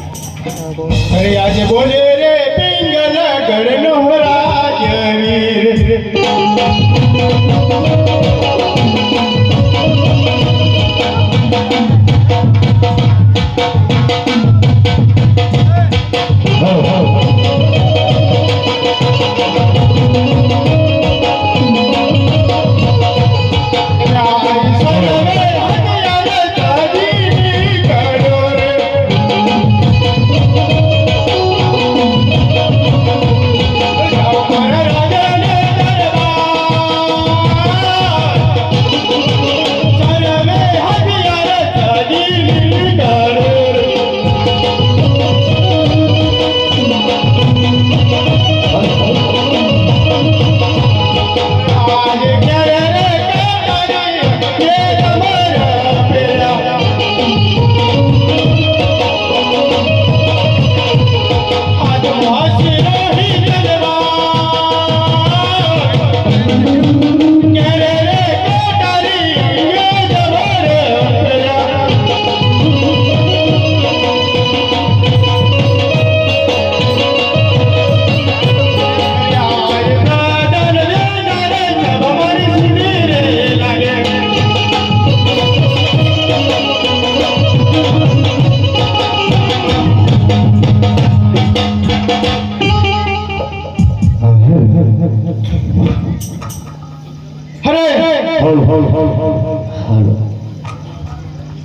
अरे आज बोले रे पिंगल गढ़ राजवीर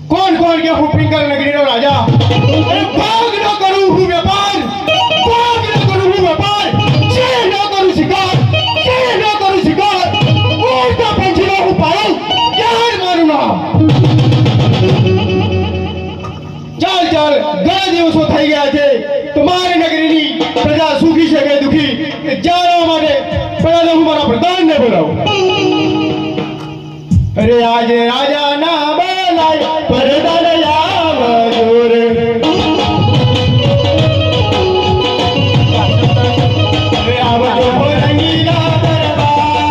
कौन कौन के हूँ पिंगल नगरी नो राजा भाग न करूँ हूँ व्यापार भाग न करूँ हूँ व्यापार से न करूँ शिकार उल्टा पंछी न हूँ पायो यार मारू ना चल चल घણા દિવસો થઈ ગયા છે તમારી નગરીની પ્રજા સુખી છે કે દુખી જાણવા માટે પહેલા હું મારા પ્રધાનને બોલાવું अरे आज राजा ना बोलाय परदान आवजो रे अरे आवजो रंगीला दरबार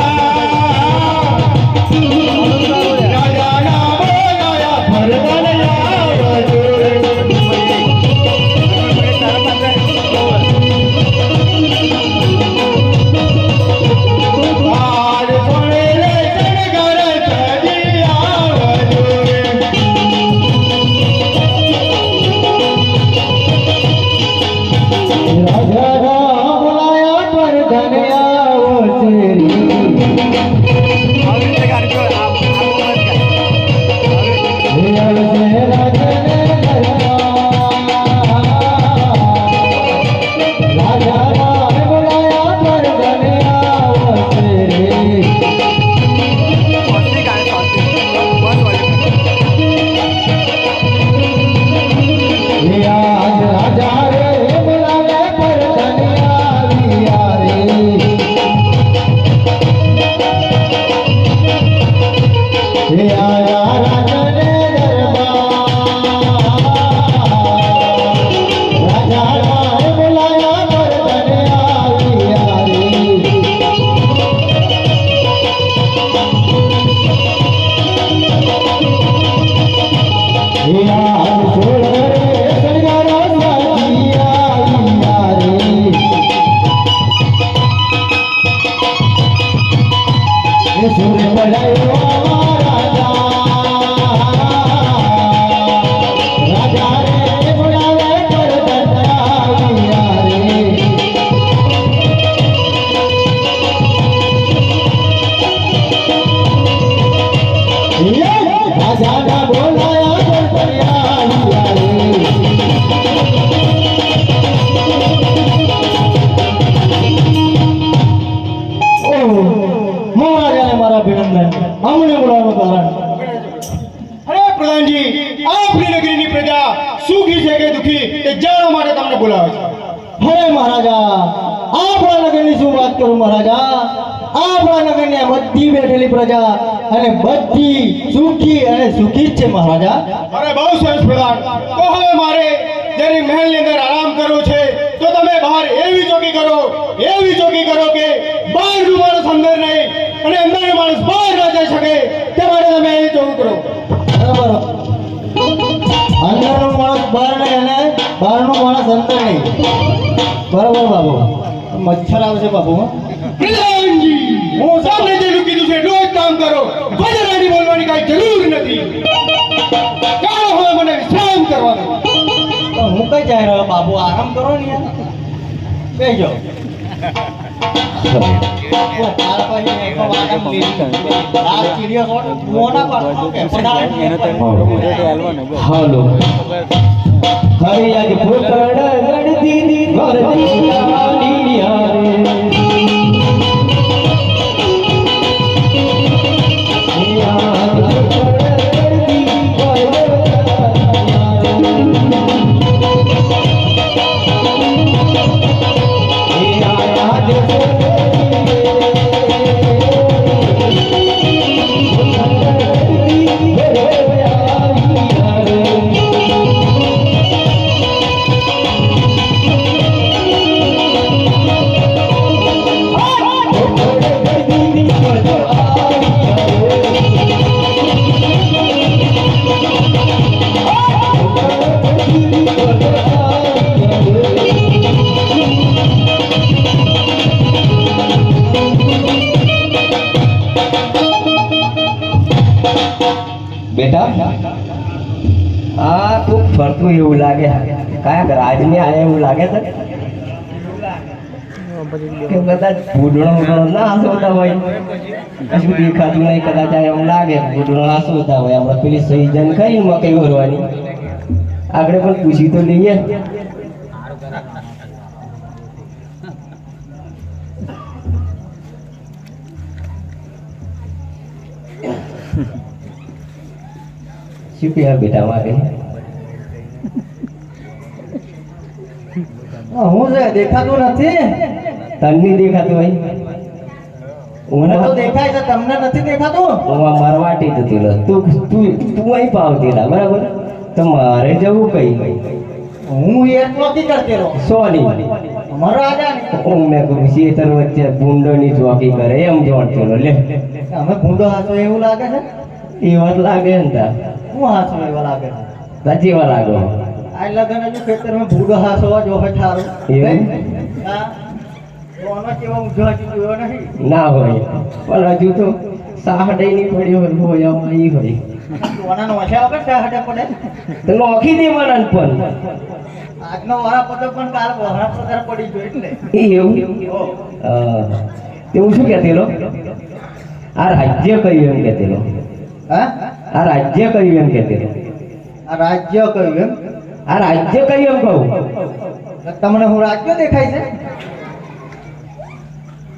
राजा ना बोलाया परदान आवजो रे आज सोने रे સુર પડાયો રાજા રાજા રે બોલાવે કરદરાવિયા રે રાજા ના બોલાયા કરદરાવિયા રે हमने बोलावવાનું કારણ અરે પ્રધાનજી આપની નગરીની પ્રજા સુખી છે કે દુખી તે જાણવા માટે તમને બોલાવે છે હરે મહારાજા આપણા નગરની શું વાત કરું મહારાજા આપણા નગરની બધી બેઠેલી પ્રજા અને બધી સુખી અને સુખી જ છે મહારાજા અરે બહુ સરસ પ્રધાન તો હવે મારે જ્યારે મહેલની અંદર આરામ કરવો છે તો તમે બહાર એવી ચોકી કરો કે બહારનું માણસ અંદર નહીં અને અંદરનો માણસ બહાર ન જઈ શકે તે માટે તમે એવી ચોકી કરો બરાબર અંદરનો માણસ બહાર નહીં અને બહારનો માણસ અંદર નહીં બરાબર બાબુ મચ્છર આવશે બાબુ પ્રધાનજી હું સામે જેટલું કીધું છે એટલું જ કામ કરો વધારાની બોલવાની કાંઈ જરૂર નથી ચાલો હવે મને વિશ્રામ કરવા દો તો હું કઈ જાય રહ્યો બાબુ આરામ કરો ને યાર બેજો હાલો હરી આજ ફૂકડ ગડતી વરતી લાડી યારે બેટા આ તું ફરતું એવું લાગે કાંઈક રાજને આયા એવું લાગે છે કે કદાચ ભૂડણો ના હસવતા હોય કશું દેખાતું નહીં કદાચ આ એમ લાગે ભૂડણો હસવતા હોય આપણે પેલી સહીજન કઈ મકઈ ભરવાની આપણે પણ પૂછી તો લઈએ શું કહ્યા બેટા મારે હું છે દેખાતું નથી તને દેખાતું ભાઈ મને તો દેખાય છે તમને નથી દેખાતું હું આ મારવાટી જતી રહે તું અહીં પાવતી રહે બરાબર તો મારે જવું કઈ હું એટલો કી કરતી રહો સોની અમારો આજા મેં કહું શેતર વચ્ચે ભૂંડોની ચોકી કરે એમ જોડતો લે અમે ભૂંડો હાથો એવું લાગે છે એ વાત લાગે ને તા હું હાથો એવા લાગે છે જેવા લાગો આ લગન હજુ ખેતરમાં ભૂંડો હાથો જો હોય ઠારું એવું હા ના હોય પણ હજુ તો સાહડે ની પડી હોય ઈ હોય તો નોખી દે મને પણ આજનો વારા પતો પણ કાલ વહરા પગાર પડી ગયો એટલે એવું તે હું શું કહેતેલો આ રાજ્ય કયું એમ કહેતેલો હા આ રાજ્ય કયું એમ કહેતેલો આ રાજ્ય કયું એમ આ રાજ્ય કયું એમ કહું તમને હું રાજ્ય દેખાય છે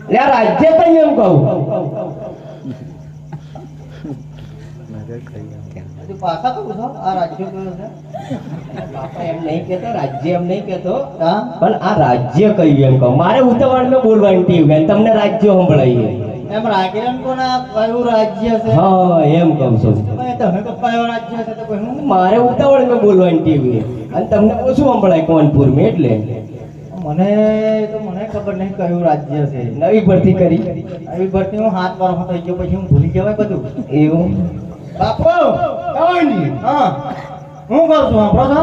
લે રાજ્ય કઈ એમ કહું પાછા તો પૂછો આ રાજ્ય કયું છે બાપા એમ નહીં કહેતો રાજ્ય એમ નહીં કહેતો પણ આ રાજ્ય કયું એમ કહું મારે ઉતાવળમાં બોલવાની ટીવ ગઈ તમને રાજ્ય સંભળાય એમ રાગીરન કોના કયું રાજ્ય છે હા એમ કહું છું તમે તો કયો રાજ્ય છે તો હું મારે ઉતાવળમાં બોલવાની ટીવ અને તમને ઓછું સંભળાય કોનપુર મેં એટલે મને ખબર નહીં કયું રાજ્ય છે નવી ભરતી કરી નવી ભરતી હું 7 વર્ષ થઈ ગયો પછી હું ભૂલી જવાય બધું એવું બાપુ કાંઈ હા હું કરું છું આપણો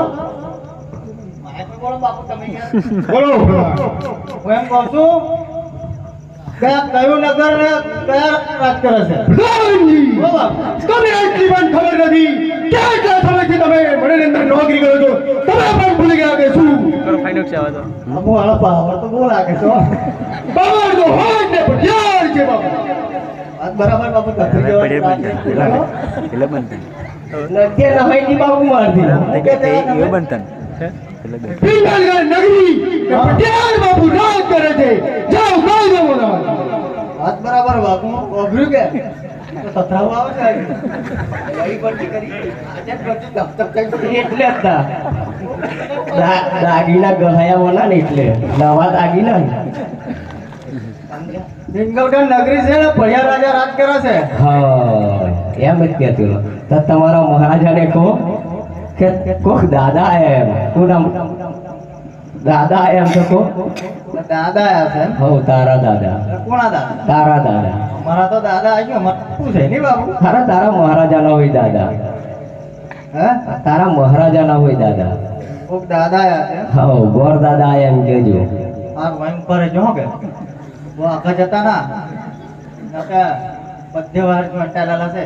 મારે બોલો બાપુ તમે બોલો હું એમ કહું છું કયું નગર ને કયા રાજ કરે છે? પ્રધાનજી ઓ બાપ, તમને એટલી પણ ખબર નથી કેટલા સમયથી તમે મને અંદર નોકરી કરો છો તમે પણ ભૂલી ગયા કે શું અમુ વાળો પાવર તો બહુ લાગે છે હો. પાવર તો હોય ને પટિયાર છે બાપુ વાત બરાબર બાપુ કથરી જેવો નદીએ નહાઈની બાપુ મારતી પિંગલગઢ નગરી કે પટિયાર બાપુ રાજ કરે છે જાઓ કહી દો મને વાત બરાબર બાપુ ઓભર્યું કે તો સતરાવું આવે છે આજે. વળી પડતી કરી આજે જ પડતી ધપધપ કરી. એટલે જ તા. દાગીના ગહાયા હોના ને એટલે નવા દાગીના ને. પિંગલગઢ નગરી છે ને પડિયા રાજા રાજ કરે છે. હા એમ જ કહેતો હતો. તો તમારા મહારાજાને કહો કે કોક દાદા એમ શું નામ દાદા એમ તો કહો દાદા આયા છે એમ? હવ તારા દાદા કોના દાદા? તારા દાદા મારા તો દાદા આવી ગયો અમારે શું છે નહીં બાપુ? તારા તારા મહારાજાના હોય દાદા હે તારા મહારાજાના હોય દાદા કોક દાદા આયા છે એમ? હવ ગોર દાદા એમ કેજો આ વાઈન પર જો કે બહુ આખા જતા ના નકા બધે વાર કંટાળેલા છે.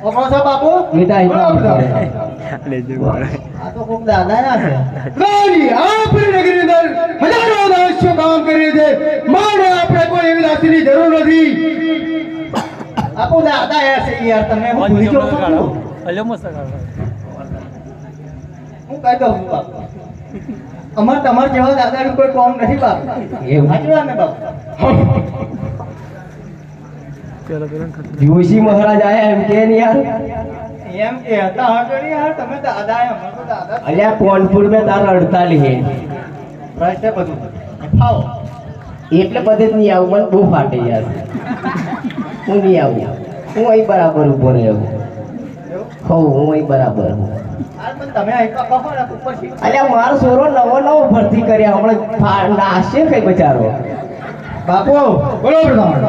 ઓપરો છો બાપુ? બેટા આ તો કોક દાદા આયા છે. રાણી આપણી નગરીની અંદર હજારો દાસીઓ કામ કરી છે મારે આપણે કોઈ એવી દાસીની જરૂર નથી આપો દાદા આયા છે યાર તમે હું ભૂલી ગયો છું. હું કહી દઉં છું બાપુ તમાર જેવા દાદાનું કોઈ કોમ નથી બાપુ. એવું? સાચું વાત ને બાપુ? જોશી મહારાજ આયા એમ કે ને યાર એમ કે હતા હટો નહીં યાર તમે દાદા આયા અમે તો દાદા અલ્યા કોનપુર મેં તાર 48 હે પ્રશ્ન બધું ખાઓ એટલે બધે જ નહીં આવું મને બહુ ફાટે યાર હું નહીં આવું હું અહીં બરાબર ઊભો રહ્યો એવું? હું અહીં બરાબર આ પણ તમે અહીં તો કહો ને ઉપર થી. અલ્યા મારો છોરો નવો ભરતી કર્યા હમણાં નાશે કઈ બચારો બાપુ બોલો પ્રધાન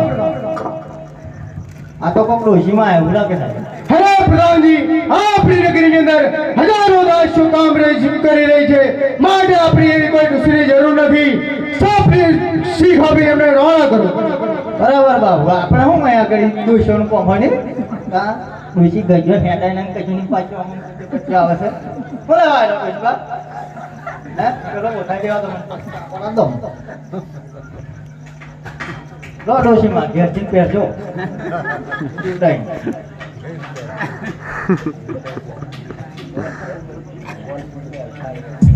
આ તો કોક ડોશીમાં આવ્યું લાગે છે. હરે પ્રધાનજી આપણી નગરીની અંદર હજારો દાસીઓ કામ કરી રહી છે માટે આપણી એવી કોઈ દૂસરી જરૂર નથી સાપની શીખ આપી એમને રવાના કરો બરાબર બાપુ આપણે શું મયા કરી ડોશીઓનું કોમણી હા ડોશી ગજો ફેંટાઈ ને કજુની પાછું અમને પછી આવે છે બોલે વાયરો ડોશી બાપ હે ચલો ઉઠાઈ દેવા તમે બોલા દો લો ડોશીમાં ઘેરથી પહેરજો ઉઠાઈ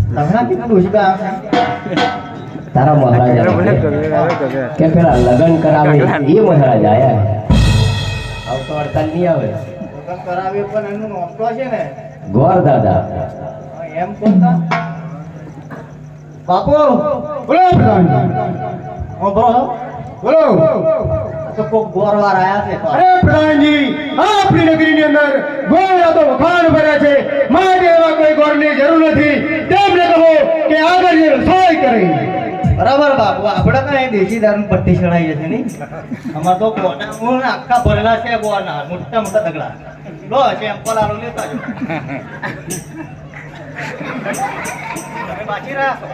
તમે ના કીધું ડોશી બા આવે તારા મહારાજા કે પેલા લગ્ન કરાવે એ મહારાજ આયા આવ તો અડતાલ નહીં આવે લગ્ન કરાવ્યું પણ એનું નોકરો છે ને ગોર દાદા એમ બોલતા બાપુ બોલો પ્રધાનજી ઓ બોલો બોલો તો કોક ગોરવાર આયા છે અરે પ્રધાનજી આપણી નગરીની અંદર ગોળા તો વખાણ ભર્યા છે માટે એવા કોઈ ગોળની જરૂર નથી તેમને કહો કે આગળ જે રસોઈ કરે બરાબર બાપુ આપણે કઈ દેશી દારૂ પટ્ટી ચડાઈ જશે નહીં અમાર તો ગોડા આખા ભરેલા છે ગોળના મોટા મોટા દગડા લો સેમ્પલ આલો લેતા જો તમે બાકી રહ્યા છો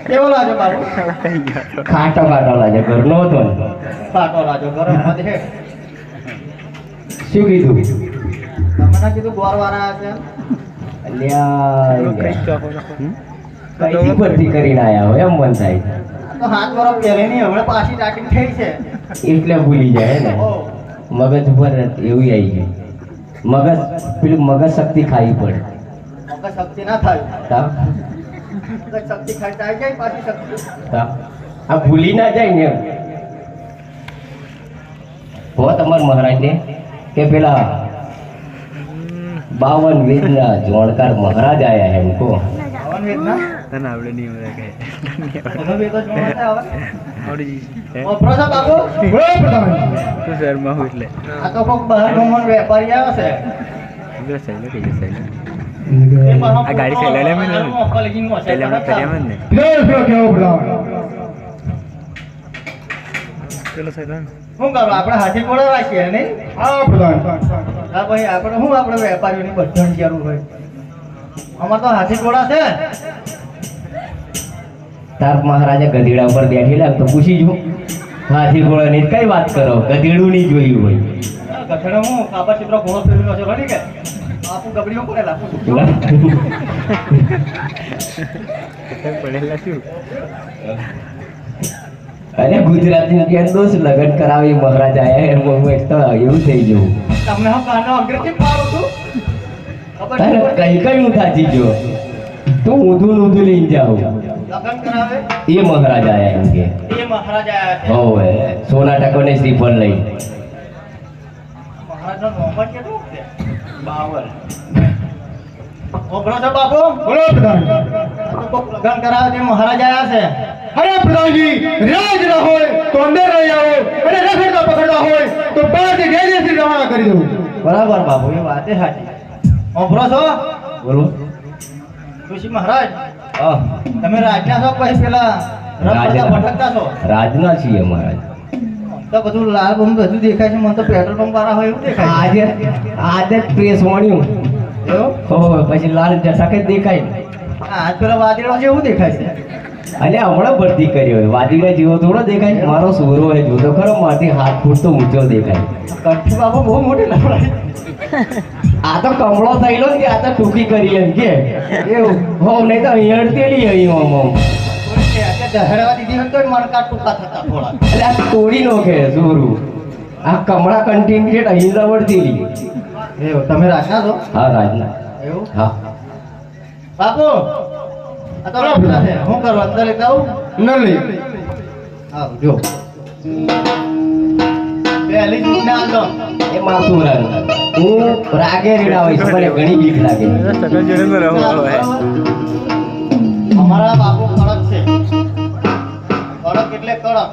કેવો લાગે બાપુ ખાટો લાગે ઘરનો હતો ને પાટો લાજો ગરમ મત હે શું કીધું તમને કીધું ગોરવાર આયા છે અલ્યા કઈથી ભરતી કરીને આયા હોય એમ મન થાય તો હાથ બરફ પહેરે નહીં હવે પાછી ટાકી થઈ છે એટલે ભૂલી જાય ને ઓ મગજ ઉપર એવું આવી ગયું મગજ પેલું મગજ શક્તિ ખાવી પડે મગજ શક્તિ ના થાય તા મગજ શક્તિ ખાઈ જાય પાછી શક્તિ તા આ ભૂલી ના જાય ને એમ હો તમાર મહારાજને કે પેલા 52 વેદના જોણકાર મહારાજ આયા એમ કો હવન વેદના તને આવડે નહીં મને કહે હવન વેદ તો જોવા થાય હવે આવડી હે ઓ પ્રસાદ બાપુ બોલો પ્રધાનજી તું શહેરમાં હું એટલે આ તો કોક બહાર નો વેપારી આવે છે પેલો સહેલો કઈ સહેલો એ બહાર આ ગાડી છે, લઈ લે મને. કોલેજિંગ માં છે પહેલા કર્યા ને પેલો કેવો પ્રધાન પેલો સહેલો શું કરું આપણે હાથી ઘોડો રાખીએ નહીં હા પ્રધાન હા ભાઈ આપણે શું આપણે વેપારીઓની બધાની જરૂર હોય અમાર તો હાથી ઘોડા છે તાર મહારાજા ગધેડા ઉપર બેઠેલા તો પૂછી જો હાથી ઘોડાની કઈ વાત કરો ગધેડું નહીં જોયું હોય ગધેડો હું કાપા ચિત્ર ઘોડો ફેરવ્યો છે બની કે આપું ગબડીઓ પડેલા પડેલા શું અરે ગુજરાતી કે દોસ્ત લગન કરાવી મહારાજા આયા એમ હું એક તો એવું થઈ ગયું તમને હું કાનો અંગ્રેજી પાડું છું ખબર તારે કઈ કઈ હું થાચી ગયો તું ઊંધું લઈને જાઉં લગન કરાવે એ મહારાજા આયા એમ કે એ મહારાજા આયા છે હોવે સોના ટકોને શ્રીફળ લઈ મહારાજનો નોમર કેટલું છે 52 ઓગણો છો બાપુ બોલો પ્રધાન લગન કરાવે તે મહારાજા આયા છે અરે પ્રધાનજી રાજ ના હોય તો અંદર રહી આવો અને રખડતા પકડતા હોય તો બહારથી ગેરદેશી રવાના કરી દઉં બરાબર બાપુ એ વાત એ સાચી ઓભરો છો બોલો ઋષિ મહારાજ હા તમે રાજના છો પછી પેલા રખડતા ભટકતા છો રાજના છીએ મહારાજ તો બધું લાલ બમ બધું દેખાય છે મને તો પેટ્રોલ પંપ વાળા હોય એવું દેખાય છે. આજે પ્રેસ વણ્યું એવું હોવે પછી લાલ જટાકે જ દેખાય આજ પેલા વાદળો છે એવું દેખાય છે અને હમણાં ભરતી કરી હોય વાદીડા જેવો થોડો દેખાય મારો સોરો હોય જોતો ખરો માથી હાથ ફૂટ તો ઊંચો દેખાય કંઠી બાપુ બહુ મોટી લફડાઈ આ તો કમળો થયેલો ને કે આ તો ટૂંકી કરી એમ કે એવું હો નહીં તો અહીં અડતેલી અહીં આમ દહેડાવા દીધી હોય તો મણકા ટૂંકા થતા થોડા એટલે આ તોડી નોખે સોરું આ કમળા કન્ટિન્યુએટ અહીં રવડતી એવું તમે રાજના છો હા રાજના એવું હા બાપુ આ તો લફડા છે હું કરું અંદર લેતા આવું ન લઈ આવ જો પહેલી ચૂંટણી આલો એ માથું રંગ હું રાગે રીડા હોય છે મને ઘણી બીક લાગે સગન જોડે પર રહો હવે અમારા બાપુ કડક છે કડક એટલે કડક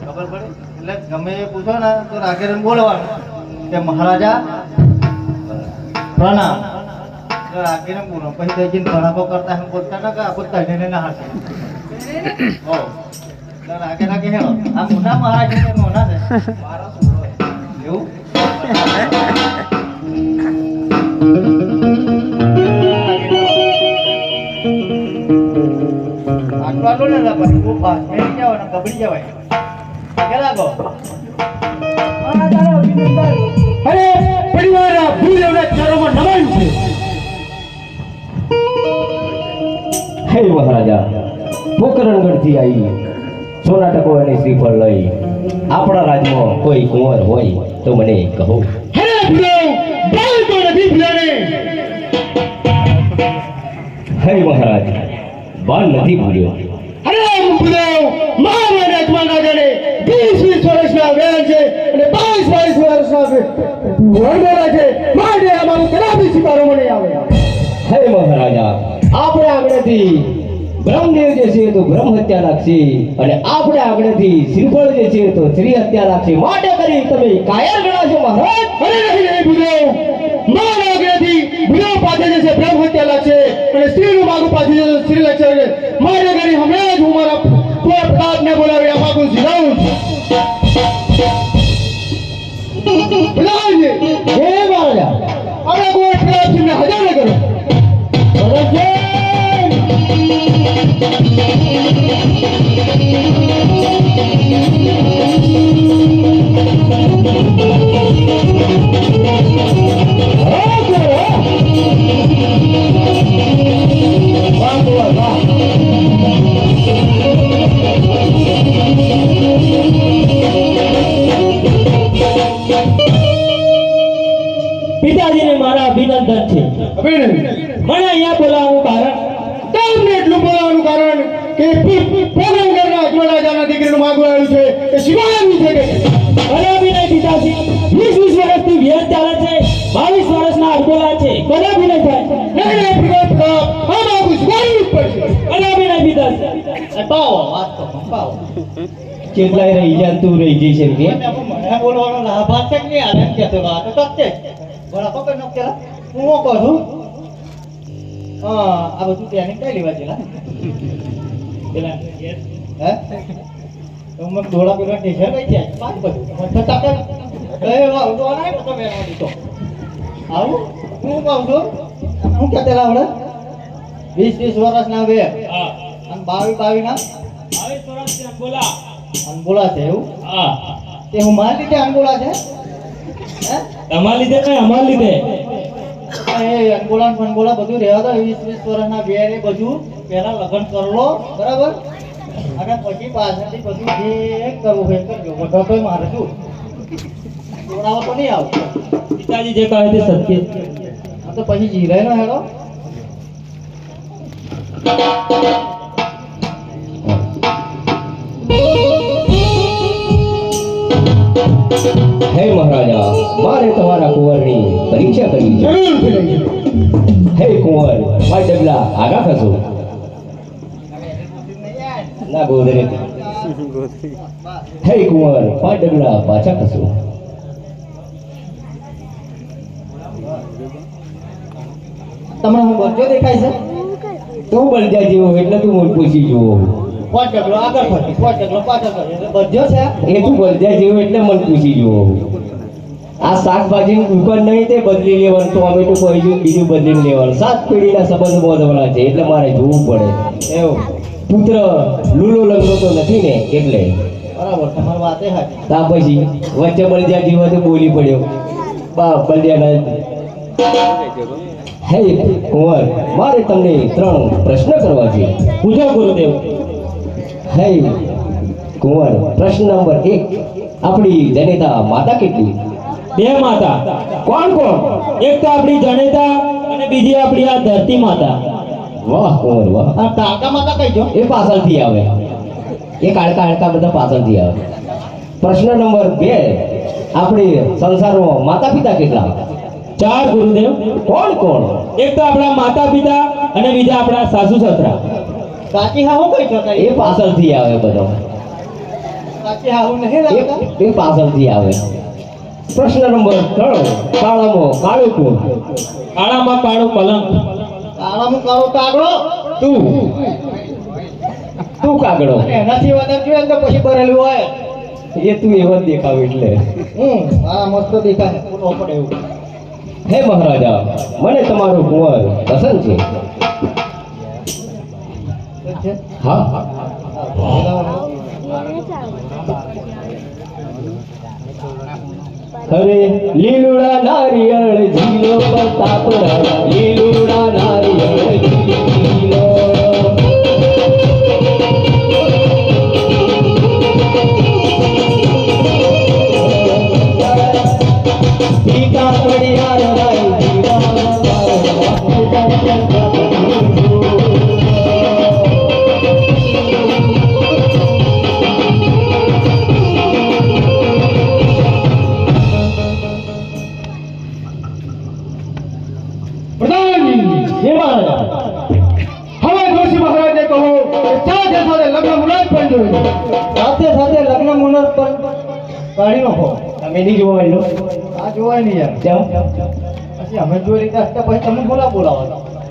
ખબર પડી એટલે ગમે એ પૂછો ને તો રાગે રહીને બોલવાનું કે મહારાજા પ્રણામ એટલે રાગીને બોલો પછી તો જઈને ભણાકો કરતા એમ બોલતા ના કે આપો તઈને ના હાથે હો એટલે રાગે રાગે હેળો આ મોટા મહારાજ છે મોના છે મારા છોરો એવું આટલું ને પછી બહુ ફાસ્ટ મેળી જાવ ને કબડી જવાય કે લાગો અરે પરિવારના ભૂદેવના ચરણોમાં નમાયું છે હે મહારાજા પોકરણગઢથી આવી સોના ટકો અને શ્રીફળ લઈ આપણા રાજમાં કોઈ કુંવર હોય તો મને કહો અરે ભૂદેવ બાળકો નથી ભૂલાને હે મહારાજ બાણ નથી ભૂલ્યો અરે ભૂદેવ મારા રાજમાં ના જાણે 20 વર્ષના વેણ છે અને 22 વર્ષના વરડોલા છે માટે અમારું કદાપી સ્વીકારો મને આવે હે મહારાજા આપણે આગળથી બ્રહ્મદેવ જે છે તો બ્રહ્મ હત્યા લાગશે અને આપણે આગળથી શ્રીફળ જે છે તો શ્રી હત્યા લાગશે માટે કરી તમે કાયર ગણાશો મહારાજ અરે નહીં ભૂદેવ મારા આગળથી ભૂદેવ પાસે જશે બ્રહ્મ હત્યા લાગશે અને સ્ત્રીનું માગું પાસે જશે સ્ત્રી લાગશે મારે ઘરે હમણાં જ હું મારા કોઈ પ્રતાપને બોલાવી આ માગું સિધાવું પ્રધાનજી હે મહારાજા આપણે કોઈ પ્રતાપસિંહને હજારે કરો પિતાજીને મારા અભિનંદન છે અભિનંદન મને અહીંયા બોલાવવાનું કારણ તમને એટલું બોલાવવાનું કારણ કે પોગરણગઢના અજમલ રાજાના દીકરીનું માગું આવ્યું છે એ શિવાયનું છે કે કદાપી નહીં પિતાજી 20 વર્ષથી વ્યસ્ત ચાલે છે 22 વર્ષના અડગોલા છે કદાપી નહીં થાય નહીં પ્રતાપ આ માગું શિવાયનું જ પડશે કદાપી નહીં પિતાજી પાવો વાત તો પાવો કેટલાય રહી જાય તું રહી જઈશ એમ કે મને બોલવાનો લાભાર્થ છે કે નહીં આવે એમ કહેતો વાત તો છે બરાબર કોઈ ન કેલા હું કહું છું આ બધું પ્લાનિંગ કઈ લેવા છે પેલા હે તો મને દોડા પેલા ટેશર કઈ છે પાંચ બધું મને તાકે એ વાવ તો ના તો મેં દીધો આવું હું કહું છું હું કહેતેલા આવડે 20 વર્ષના બે અને બાવી ના 22 વર્ષથી અંગોલા. અનબોલા છે એવું હા, તે હું મારી લીધે અનબોલા છે હે તમારા લીધે નહીં, અમારા લીધે. એ અંગોલા ફનગોલા બધું રહેવા દો 20 વર્ષના બેરે બધું પહેલા લગ્ન કરલો બરાબર અને પછી પાછળથી બધું જે કરવું હોય એ કરજો બધો તો મારે શું જોડાવો તો નહીં આવતો પિતાજી જે કહે તે સત્ય. આ તો પછી જીરાય નો હેડો હે મહારાજા, મારે તમારા કુંવરની પરીક્ષા કરવી છે. જરૂરથી લઈ જાઓ. હે કુંવર, ભાઈ ડગલા આગા ખસો. ના ગોદરે. હે કુંવર, પાંચ ડગલા પાછા ખસો. તમને હું બચ્ચો દેખાય છે તું બળજા જેવો એટલે તું મને પૂછી જુઓ. પાંચ ડગલો આગળ ફરી પાંચ ડગલો પાછળ ફરી એટલે બચ્ચો છે એ તું બળજા જેવો એટલે મને પૂછી જુઓ. આ શાકભાજીની દુકાન નહીં તે બદલી લેવાનું, ટોમેટો કોઈ બીજું બદલીને લેવાનું. 7 પેઢીના સંબંધ બોધવાના છે એટલે મારે જોવું પડે. એવું પુત્ર લૂલો લંગડો તો નથી ને એટલે. બરાબર તમારી વાતે હાચી તા પછી વચ્ચે બળજા જેવો તો બોલી પડ્યો. બાપ બળજાના. હે કુંવર, મારે તમને 3 પ્રશ્ન કરવા છે. પૂછો ગુરુદેવ. હે કુંવર, પ્રશ્ન નંબર 1, આપણી જનેતા માતા કેટલી? 2 માતા. કોણ કોણ? એક તો આપણી જનેતા અને બીજી આપણી આ ધરતી માતા. વાહ કુંવર વાહ. આ કાકા માતા કઈ જો એ પાછળથી આવે. એ કાળકા હાડકા બધા પાછળથી આવે. પ્રશ્ન નંબર 2, આપણી સંસારમાં માતા પિતા કેટલા? 4 ગુરુદેવ. કોણ કોણ? એક તો આપણા માતા પિતા અને બીજા આપણા સાસુ સસરા. કાચી હાહુ કઈ છો એ પાછળથી આવે બધો. કાચી હાહુ નહીં લાગતા એ પાછળથી આવે. પ્રશ્ન નંબર 3, કાળામાં કાળું કોણ? કાળામાં કાળું કલંક. કાળામાં કાળો કાગડો તું કાગડો. અને એનાથી વધારે જોઈએ તો પછી ભરેલું હોય એ તું એવો જ દેખાવ એટલે. આ મસ્ત દેખાય બોલવો પડે એવું હે મહારાજા, મને તમારો કુંવર પસંદ છે. છે હા. અરે લીલુડા નારિયેળ ઝીલો પ્રતાપ, લીલુડા નારિયેળ ઝીલો. ટીકા પડ્યા રાય પ્રધાનજી, હે મહારાજા. હવે જોશી મહારાજને કહો કે સાથે સાથે લગ્ન મુહૂર્ત પણ જોઈ લો. સાથે સાથે લગ્ન મુહૂર્ત પણ કાઢી નાખો તમે નહીં જોવા એટલો આ જોવાય નહીં યાર જાઓ. પછી અમે જોઈ લીધા તો પછી તમે બોલાવો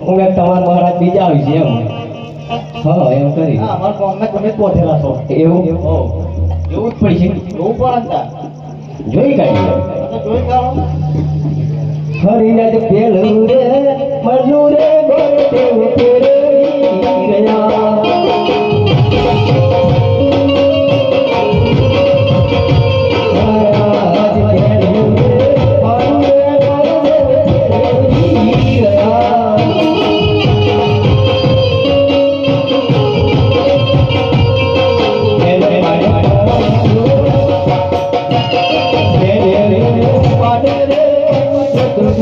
હું એક તમારા મહારાજ બીજા આવી છે એમ. હા એમ કરી. હા અમારા ગામમાં તમે જ પહોંચેલા છો એવું હો એવું જ પડશે. જોવું પડે ને તાર. જોઈ કાઢી. તો જોઈ કાઢો હરિનદ પેલું રે મનુ રે ગોટે ફેરવી ગયા. મહારાજ પેલું રે મનુ રે ગોટે ફેરવી ગયા. એને પાડે રે તુમે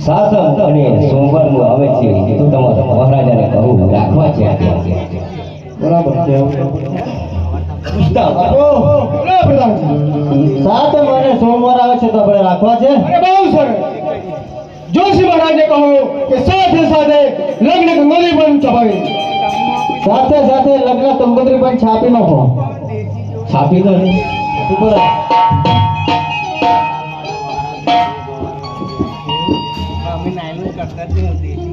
સાતમ અને સોમવારનું આવે છે એ તો તમારા મહારાજાને કહું રાખવા છે બરાબર છે સાતમ અને સોમવાર આવે છે તો આપણે રાખવા છે અરે બહુ સરસ. જોશી મહારાજને કહો કે સાથે સાથે લગ્ન કંગોત્રી પણ છપાવી. સાથે સાથે લગ્ન કંકોત્રી પણ છાપી નાખો છાપી દો ને. ઉપર અમે નાયલું કરતા જ નહીં હોતી